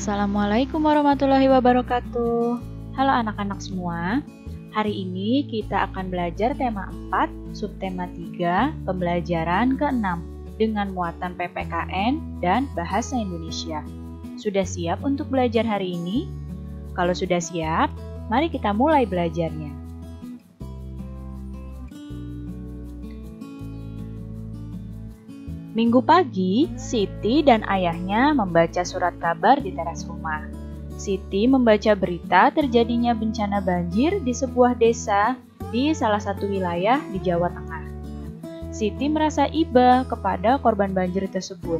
Assalamualaikum warahmatullahi wabarakatuh. Halo anak-anak semua. Hari ini kita akan belajar tema 4, subtema 3, pembelajaran ke-6 dengan muatan PPKN dan bahasa Indonesia. Sudah siap untuk belajar hari ini? Kalau sudah siap, mari kita mulai belajarnya. Minggu pagi, Siti dan ayahnya membaca surat kabar di teras rumah. Siti membaca berita terjadinya bencana banjir di sebuah desa di salah satu wilayah di Jawa Tengah. Siti merasa iba kepada korban banjir tersebut.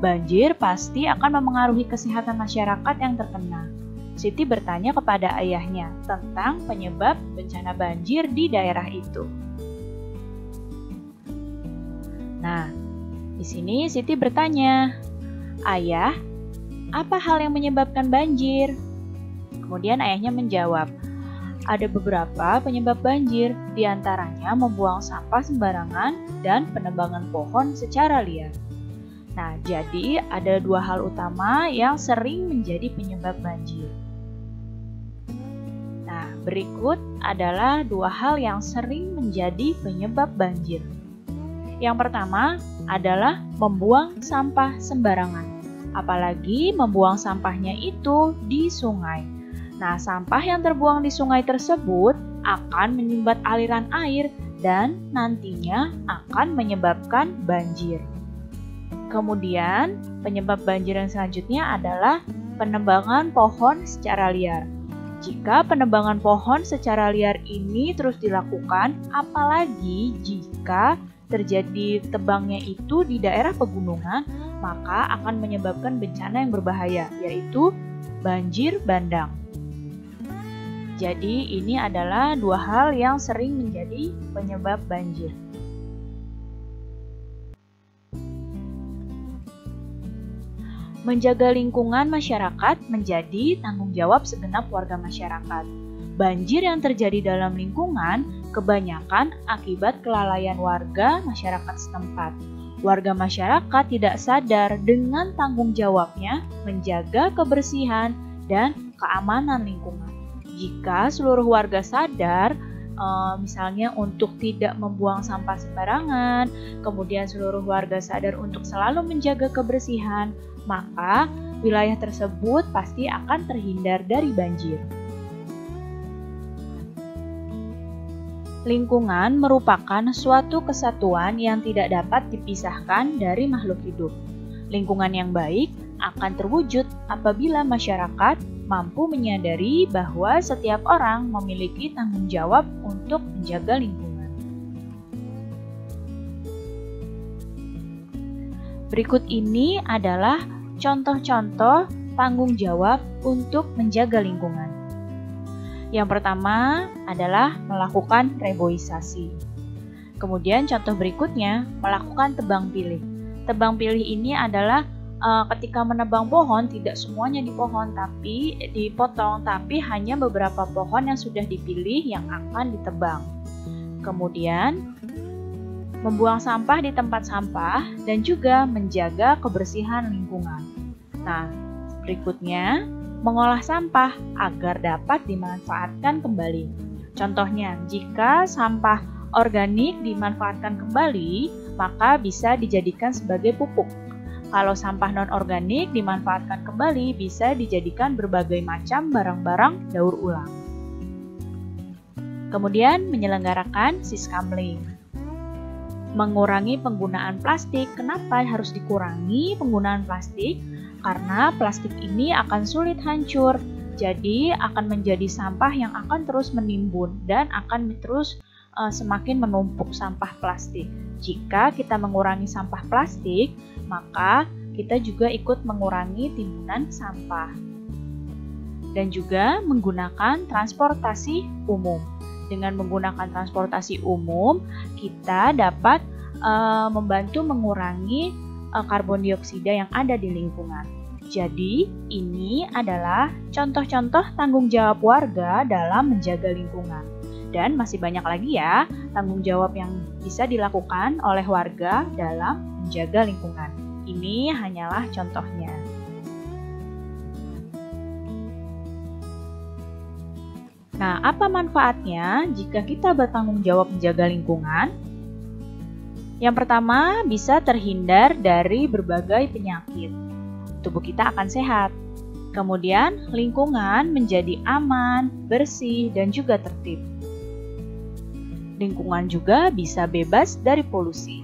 Banjir pasti akan memengaruhi kesehatan masyarakat yang terkena. Siti bertanya kepada ayahnya tentang penyebab bencana banjir di daerah itu. Nah, di sini Siti bertanya, "Ayah, apa hal yang menyebabkan banjir?" Kemudian ayahnya menjawab, "Ada beberapa penyebab banjir, diantaranya membuang sampah sembarangan dan penebangan pohon secara liar." Nah, jadi ada dua hal utama yang sering menjadi penyebab banjir. Nah, berikut adalah dua hal yang sering menjadi penyebab banjir. Yang pertama adalah membuang sampah sembarangan, apalagi membuang sampahnya itu di sungai. Nah, sampah yang terbuang di sungai tersebut akan menyumbat aliran air dan nantinya akan menyebabkan banjir. Kemudian, penyebab banjir yang selanjutnya adalah penebangan pohon secara liar. Jika penebangan pohon secara liar ini terus dilakukan, apalagi jika terjadi tebangnya itu di daerah pegunungan, maka akan menyebabkan bencana yang berbahaya, yaitu banjir bandang. Jadi ini adalah dua hal yang sering menjadi penyebab banjir. Menjaga lingkungan masyarakat menjadi tanggung jawab segenap warga masyarakat. Banjir yang terjadi dalam lingkungan kebanyakan akibat kelalaian warga masyarakat setempat. Warga masyarakat tidak sadar dengan tanggung jawabnya menjaga kebersihan dan keamanan lingkungan. Jika seluruh warga sadar, misalnya untuk tidak membuang sampah sembarangan, kemudian seluruh warga sadar untuk selalu menjaga kebersihan, maka wilayah tersebut pasti akan terhindar dari banjir. Lingkungan merupakan suatu kesatuan yang tidak dapat dipisahkan dari makhluk hidup. Lingkungan yang baik akan terwujud apabila masyarakat mampu menyadari bahwa setiap orang memiliki tanggung jawab untuk menjaga lingkungan. Berikut ini adalah contoh-contoh tanggung jawab untuk menjaga lingkungan. Yang pertama adalah melakukan reboisasi. Kemudian contoh berikutnya, melakukan tebang pilih. Tebang pilih ini adalah ketika menebang pohon, tidak semuanya dipotong, tapi hanya beberapa pohon yang sudah dipilih yang akan ditebang. Kemudian, membuang sampah di tempat sampah dan juga menjaga kebersihan lingkungan. Nah, berikutnya, mengolah sampah agar dapat dimanfaatkan kembali. Contohnya, jika sampah organik dimanfaatkan kembali, maka bisa dijadikan sebagai pupuk. Kalau sampah non-organik dimanfaatkan kembali, bisa dijadikan berbagai macam barang-barang daur ulang. Kemudian, menyelenggarakan siskamling. Mengurangi penggunaan plastik. Kenapa harus dikurangi penggunaan plastik? Karena plastik ini akan sulit hancur, jadi akan menjadi sampah yang akan terus menimbun dan akan terus semakin menumpuk sampah plastik. Jika kita mengurangi sampah plastik, maka kita juga ikut mengurangi timbunan sampah. Dan juga menggunakan transportasi umum. Dengan menggunakan transportasi umum, kita dapat membantu mengurangi karbon dioksida yang ada di lingkungan. Jadi, ini adalah contoh-contoh tanggung jawab warga dalam menjaga lingkungan. Dan masih banyak lagi ya tanggung jawab yang bisa dilakukan oleh warga dalam menjaga lingkungan. Ini hanyalah contohnya. Nah, apa manfaatnya jika kita bertanggung jawab menjaga lingkungan? Yang pertama, bisa terhindar dari berbagai penyakit. Tubuh kita akan sehat. Kemudian, lingkungan menjadi aman, bersih, dan juga tertib. Lingkungan juga bisa bebas dari polusi.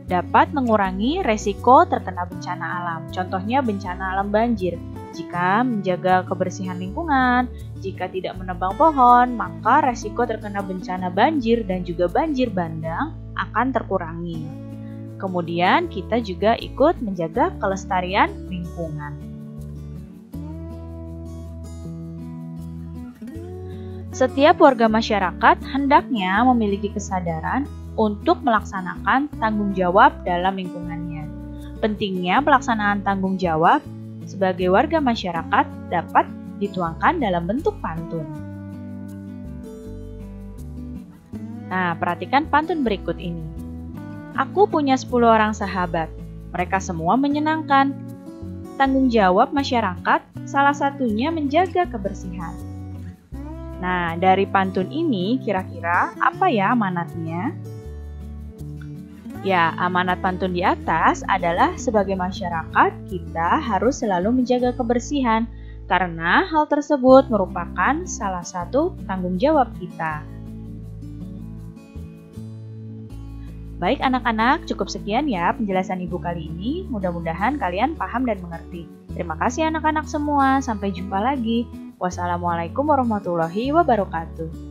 Dapat mengurangi resiko terkena bencana alam. Contohnya bencana alam banjir. Jika menjaga kebersihan lingkungan, jika tidak menebang pohon, maka resiko terkena bencana banjir dan juga banjir bandang akan terkurangi. Kemudian kita juga ikut menjaga kelestarian lingkungan. Setiap warga masyarakat hendaknya memiliki kesadaran untuk melaksanakan tanggung jawab dalam lingkungannya. Pentingnya pelaksanaan tanggung jawab sebagai warga masyarakat dapat dituangkan dalam bentuk pantun. Nah, perhatikan pantun berikut ini. Aku punya 10 orang sahabat. Mereka semua menyenangkan. Tanggung jawab masyarakat salah satunya menjaga kebersihan. Nah, dari pantun ini kira-kira apa ya amanatnya? Ya, amanat pantun di atas adalah sebagai masyarakat kita harus selalu menjaga kebersihan karena hal tersebut merupakan salah satu tanggung jawab kita. Baik anak-anak, cukup sekian ya penjelasan Ibu kali ini. Mudah-mudahan kalian paham dan mengerti. Terima kasih anak-anak semua. Sampai jumpa lagi. Wassalamualaikum warahmatullahi wabarakatuh.